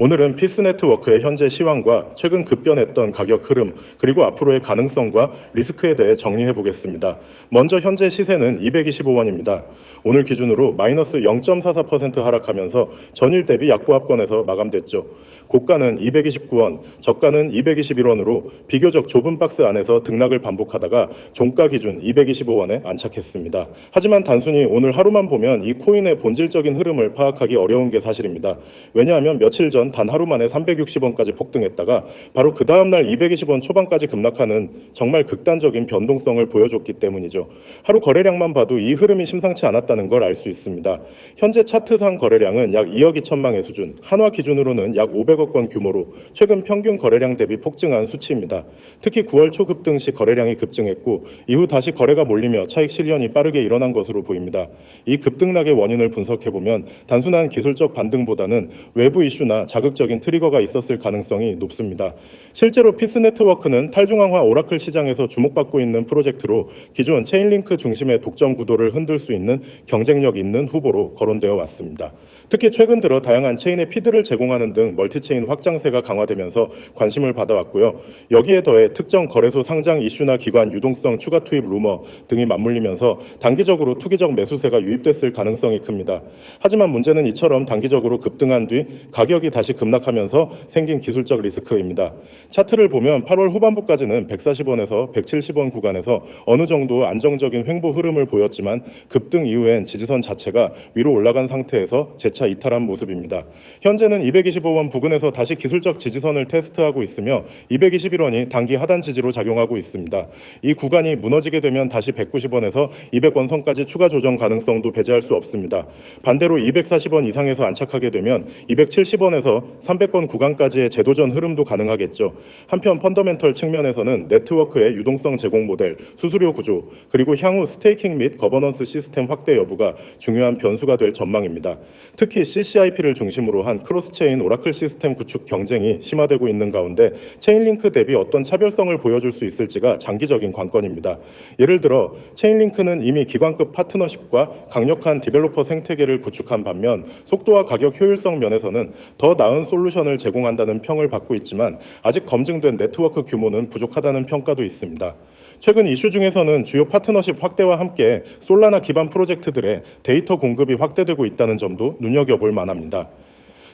오늘은 피스네트워크의 현재 시황과 최근 급변했던 가격 흐름, 그리고 앞으로의 가능성과 리스크에 대해 정리해 보겠습니다. 먼저 현재 시세는 225원입니다. 오늘 기준으로 마이너스 0.44% 하락하면서 전일 대비 약보합권에서 마감됐죠. 고가는 229원, 저가는 221원으로 비교적 좁은 박스 안에서 등락을 반복하다가 종가 기준 225원에 안착했습니다. 하지만 단순히 오늘 하루만 보면 이 코인의 본질적인 흐름을 파악하기 어려운 게 사실입니다. 왜냐하면 며칠 전 단 하루 만에 360원까지 폭등했다가 바로 그 다음날 220원 초반까지 급락하는 정말 극단적인 변동성을 보여줬기 때문이죠. 하루 거래량만 봐도 이 흐름이 심상치 않았다는 걸 알 수 있습니다. 현재 차트상 거래량은 약 2억 2천망의 수준, 한화 기준으로는 약 500억 건 규모로 최근 평균 거래량 대비 폭증한 수치입니다. 특히 9월 초 급등 시 거래량이 급증했고 이후 다시 거래가 몰리며 차익 실현이 빠르게 일어난 것으로 보입니다. 이 급등락의 원인을 분석해보면 단순한 기술적 반등보다는 외부 이슈나 자극적인 트리거가 있었을 가능성이 높습니다. 실제로 피스네트워크는 탈중앙화 오라클 시장에서 주목받고 있는 프로젝트로 기존 체인링크 중심의 독점 구도를 흔들 수 있는 경쟁력 있는 후보로 거론되어 왔습니다. 특히 최근 들어 다양한 체인의 피드를 제공하는 등 멀티체인 확장세가 강화되면서 관심을 받아왔고요. 여기에 더해 특정 거래소 상장 이슈나 기관 유동성 추가 투입 루머 등이 맞물리면서 단기적으로 투기적 매수세가 유입됐을 가능성이 큽니다. 하지만 문제는 이처럼 단기적으로 급등한 뒤 가격이 다시 급락하면서 생긴 기술적 리스크입니다. 차트를 보면 8월 후반부까지는 140원에서 170원 구간에서 어느 정도 안정적인 횡보 흐름을 보였지만 급등 이후엔 지지선 자체가 위로 올라간 상태에서 재차 이탈한 모습입니다. 현재는 225원 부근에서 다시 기술적 지지선을 테스트하고 있으며 221원이 단기 하단 지지로 작용하고 있습니다. 이 구간이 무너지게 되면 다시 190원에서 200원 선까지 추가 조정 가능성도 배제할 수 없습니다. 반대로 240원 이상에서 안착하게 되면 270원에서 300원 구간까지의 재도전 흐름도 가능하겠죠. 한편 펀더멘털 측면에서는 네트워크의 유동성 제공 모델, 수수료 구조, 그리고 향후 스테이킹 및 거버넌스 시스템 확대 여부가 중요한 변수가 될 전망입니다. 특히 CCIP를 중심으로 한 크로스체인 오라클 시스템 구축 경쟁이 심화되고 있는 가운데 체인링크 대비 어떤 차별성을 보여줄 수 있을지가 장기적인 관건입니다. 예를 들어 체인링크는 이미 기관급 파트너십과 강력한 디벨로퍼 생태계를 구축한 반면 속도와 가격 효율성 면에서는 더 나은 솔루션을 제공한다는 평을 받고 있지만 아직 검증된 네트워크 규모는 부족하다는 평가도 있습니다. 최근 이슈 중에서는 주요 파트너십 확대와 함께 솔라나 기반 프로젝트들의 데이터 공급이 확대되고 있다는 점도 눈여겨볼 만합니다.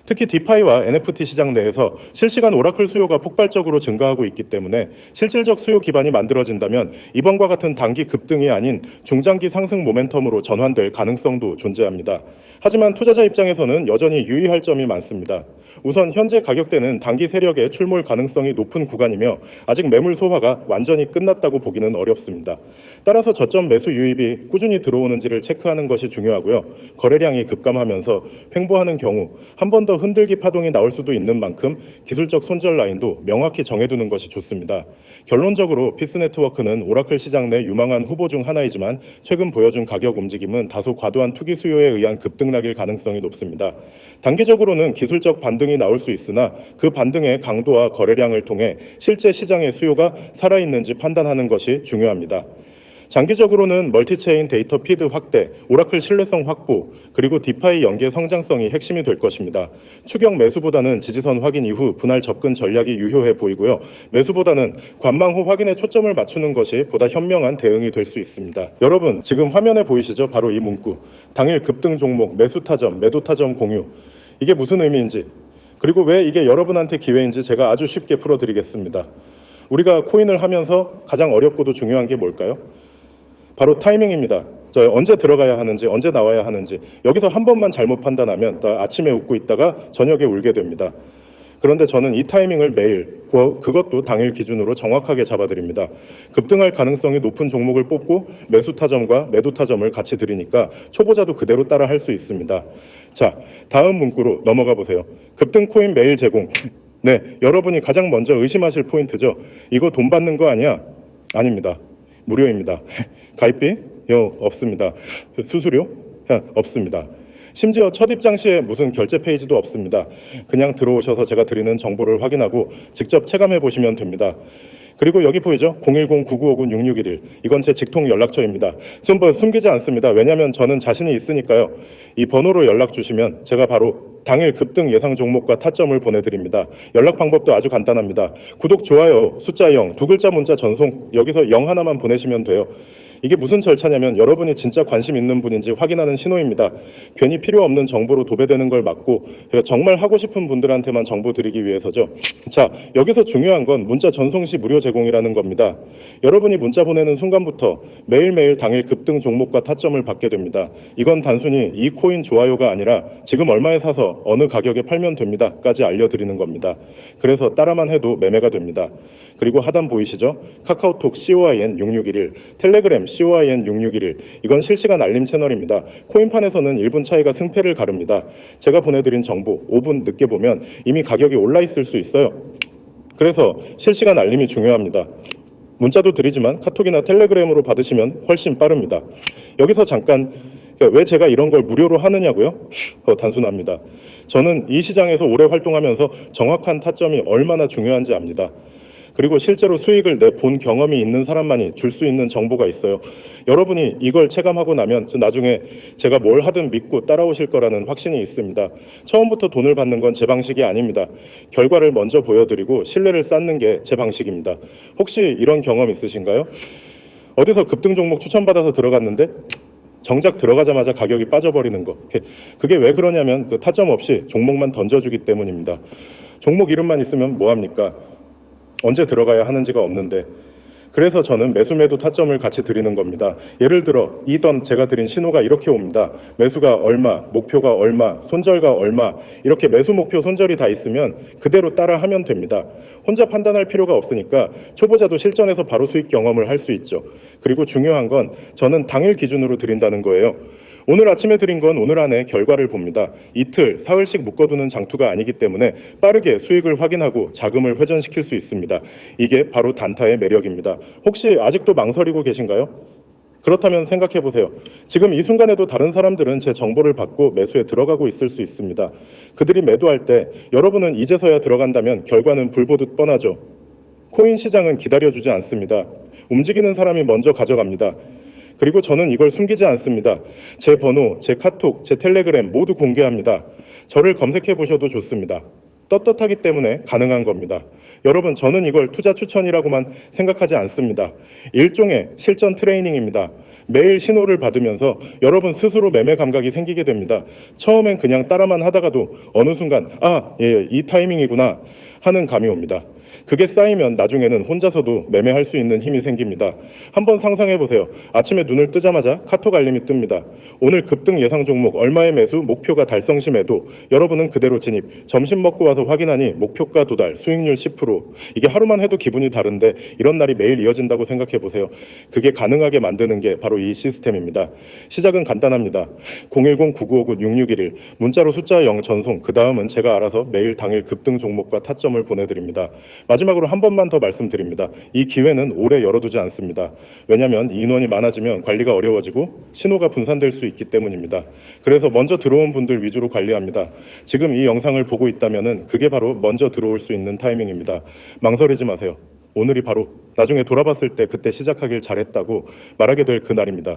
특히 디파이와 NFT 시장 내에서 실시간 오라클 수요가 폭발적으로 증가하고 있기 때문에 실질적 수요 기반이 만들어진다면 이번과 같은 단기 급등이 아닌 중장기 상승 모멘텀으로 전환될 가능성도 존재합니다. 하지만 투자자 입장에서는 여전히 유의할 점이 많습니다. 우선 현재 가격대는 단기 세력의 출몰 가능성이 높은 구간이며 아직 매물 소화가 완전히 끝났다고 보기는 어렵습니다. 따라서 저점 매수 유입이 꾸준히 들어오는지를 체크하는 것이 중요하고요. 거래량이 급감하면서 횡보하는 경우 한 번 더 흔들기 파동이 나올 수도 있는 만큼 기술적 손절 라인도 명확히 정해두는 것이 좋습니다. 결론적으로 피스네트워크는 오라클 시장 내 유망한 후보 중 하나이지만 최근 보여준 가격 움직임은 다소 과도한 투기 수요에 의한 급등락일 가능성이 높습니다. 단기적으로는 기술적 반등이 나올 수 있으나 그 반등의 강도와 거래량을 통해 실제 시장의 수요가 살아있는지 판단하는 것이 중요합니다. 장기적으로는 멀티체인 데이터 피드 확대, 오라클 신뢰성 확보, 그리고 디파이 연계 성장성이 핵심이 될 것입니다. 추격 매수보다는 지지선 확인 이후 분할 접근 전략이 유효해 보이고요. 매수보다는 관망 후 확인에 초점을 맞추는 것이 보다 현명한 대응이 될 수 있습니다. 여러분, 지금 화면에 보이시죠? 바로 이 문구. 당일 급등 종목, 매수 타점, 매도 타점 공유. 이게 무슨 의미인지, 그리고 왜 이게 여러분한테 기회인지 제가 아주 쉽게 풀어드리겠습니다. 우리가 코인을 하면서 가장 어렵고도 중요한 게 뭘까요? 바로 타이밍입니다. 언제 들어가야 하는지, 언제 나와야 하는지. 여기서 한 번만 잘못 판단하면 아침에 웃고 있다가 저녁에 울게 됩니다. 그런데 저는 이 타이밍을 매일, 그것도 당일 기준으로 정확하게 잡아드립니다. 급등할 가능성이 높은 종목을 뽑고 매수 타점과 매도 타점을 같이 드리니까 초보자도 그대로 따라 할 수 있습니다. 자, 다음 문구로 넘어가 보세요. 급등 코인 매일 제공. 네, 여러분이 가장 먼저 의심하실 포인트죠. 이거 돈 받는 거 아니야? 아닙니다. 무료입니다. 가입비? 없습니다. 수수료? 없습니다. 심지어 첫 입장 시에 무슨 결제 페이지도 없습니다. 그냥 들어오셔서 제가 드리는 정보를 확인하고 직접 체감해 보시면 됩니다. 그리고 여기 보이죠? 010-9959-6611. 이건 제 직통 연락처입니다. 지금 뭐 숨기지 않습니다. 왜냐하면 저는 자신이 있으니까요. 이 번호로 연락 주시면 제가 바로 당일 급등 예상 종목과 타점을 보내드립니다. 연락 방법도 아주 간단합니다. 구독, 좋아요, 숫자 0, 두 글자 문자 전송, 여기서 0 하나만 보내시면 돼요. 이게 무슨 절차냐면 여러분이 진짜 관심 있는 분인지 확인하는 신호입니다. 괜히 필요 없는 정보로 도배되는 걸 막고 제가 정말 하고 싶은 분들한테만 정보 드리기 위해서죠. 자, 여기서 중요한 건 문자 전송 시 무료 제공이라는 겁니다. 여러분이 문자 보내는 순간부터 매일매일 당일 급등 종목과 타점을 받게 됩니다. 이건 단순히 이 코인 좋아요가 아니라 지금 얼마에 사서 어느 가격에 팔면 됩니다까지 알려드리는 겁니다. 그래서 따라만 해도 매매가 됩니다. 그리고 하단 보이시죠? 카카오톡 COIN6611, 텔레그램 COIN6611, 이건 실시간 알림 채널입니다. 코인판에서는 1분 차이가 승패를 가릅니다. 제가 보내드린 정보 5분 늦게 보면 이미 가격이 올라 있을 수 있어요. 그래서 실시간 알림이 중요합니다. 문자도 드리지만 카톡이나 텔레그램으로 받으시면 훨씬 빠릅니다. 여기서 잠깐 왜 제가 이런 걸 무료로 하느냐고요? 단순합니다. 저는 이 시장에서 오래 활동하면서 정확한 타점이 얼마나 중요한지 압니다. 그리고 실제로 수익을 내본 경험이 있는 사람만이 줄 수 있는 정보가 있어요. 여러분이 이걸 체감하고 나면 나중에 제가 뭘 하든 믿고 따라오실 거라는 확신이 있습니다. 처음부터 돈을 받는 건 제 방식이 아닙니다. 결과를 먼저 보여드리고 신뢰를 쌓는 게 제 방식입니다. 혹시 이런 경험 있으신가요? 어디서 급등 종목 추천받아서 들어갔는데 정작 들어가자마자 가격이 빠져버리는 거. 그게 왜 그러냐면 그 타점 없이 종목만 던져주기 때문입니다. 종목 이름만 있으면 뭐합니까? 언제 들어가야 하는지가 없는데, 그래서 저는 매수 매도 타점을 같이 드리는 겁니다. 예를 들어 이던 제가 드린 신호가 이렇게 옵니다. 매수가 얼마, 목표가 얼마, 손절가 얼마, 이렇게 매수 목표 손절이 다 있으면 그대로 따라 하면 됩니다. 혼자 판단할 필요가 없으니까 초보자도 실전에서 바로 수익 경험을 할 수 있죠. 그리고 중요한 건 저는 당일 기준으로 드린다는 거예요. 오늘 아침에 드린 건 오늘 안에 결과를 봅니다. 이틀, 사흘씩 묶어두는 장투가 아니기 때문에 빠르게 수익을 확인하고 자금을 회전시킬 수 있습니다. 이게 바로 단타의 매력입니다. 혹시 아직도 망설이고 계신가요? 그렇다면 생각해 보세요. 지금 이 순간에도 다른 사람들은 제 정보를 받고 매수에 들어가고 있을 수 있습니다. 그들이 매도할 때 여러분은 이제서야 들어간다면 결과는 불 보듯 뻔하죠. 코인 시장은 기다려주지 않습니다. 움직이는 사람이 먼저 가져갑니다. 그리고 저는 이걸 숨기지 않습니다. 제 번호, 제 카톡, 제 텔레그램 모두 공개합니다. 저를 검색해 보셔도 좋습니다. 떳떳하기 때문에 가능한 겁니다. 여러분, 저는 이걸 투자 추천이라고만 생각하지 않습니다. 일종의 실전 트레이닝입니다. 매일 신호를 받으면서 여러분 스스로 매매 감각이 생기게 됩니다. 처음엔 그냥 따라만 하다가도 어느 순간 이 타이밍이구나 하는 감이 옵니다. 그게 쌓이면 나중에는 혼자서도 매매할 수 있는 힘이 생깁니다. 한번 상상해 보세요. 아침에 눈을 뜨자마자 카톡 알림이 뜹니다. 오늘 급등 예상 종목 얼마의 매수, 목표가 달성 시 매도. 여러분은 그대로 진입. 점심 먹고 와서 확인하니 목표가 도달, 수익률 10%. 이게 하루만 해도 기분이 다른데 이런 날이 매일 이어진다고 생각해 보세요. 그게 가능하게 만드는 게 바로 이 시스템입니다. 시작은 간단합니다. 010-9959-6611 문자로 숫자 0 전송. 그 다음은 제가 알아서 매일 당일 급등 종목과 타점을 보내드립니다. 마지막으로 한 번만 더 말씀드립니다. 이 기회는 오래 열어두지 않습니다. 왜냐하면 인원이 많아지면 관리가 어려워지고 신호가 분산될 수 있기 때문입니다. 그래서 먼저 들어온 분들 위주로 관리합니다. 지금 이 영상을 보고 있다면 그게 바로 먼저 들어올 수 있는 타이밍입니다. 망설이지 마세요. 오늘이 바로 나중에 돌아봤을 때 그때 시작하길 잘했다고 말하게 될 그날입니다.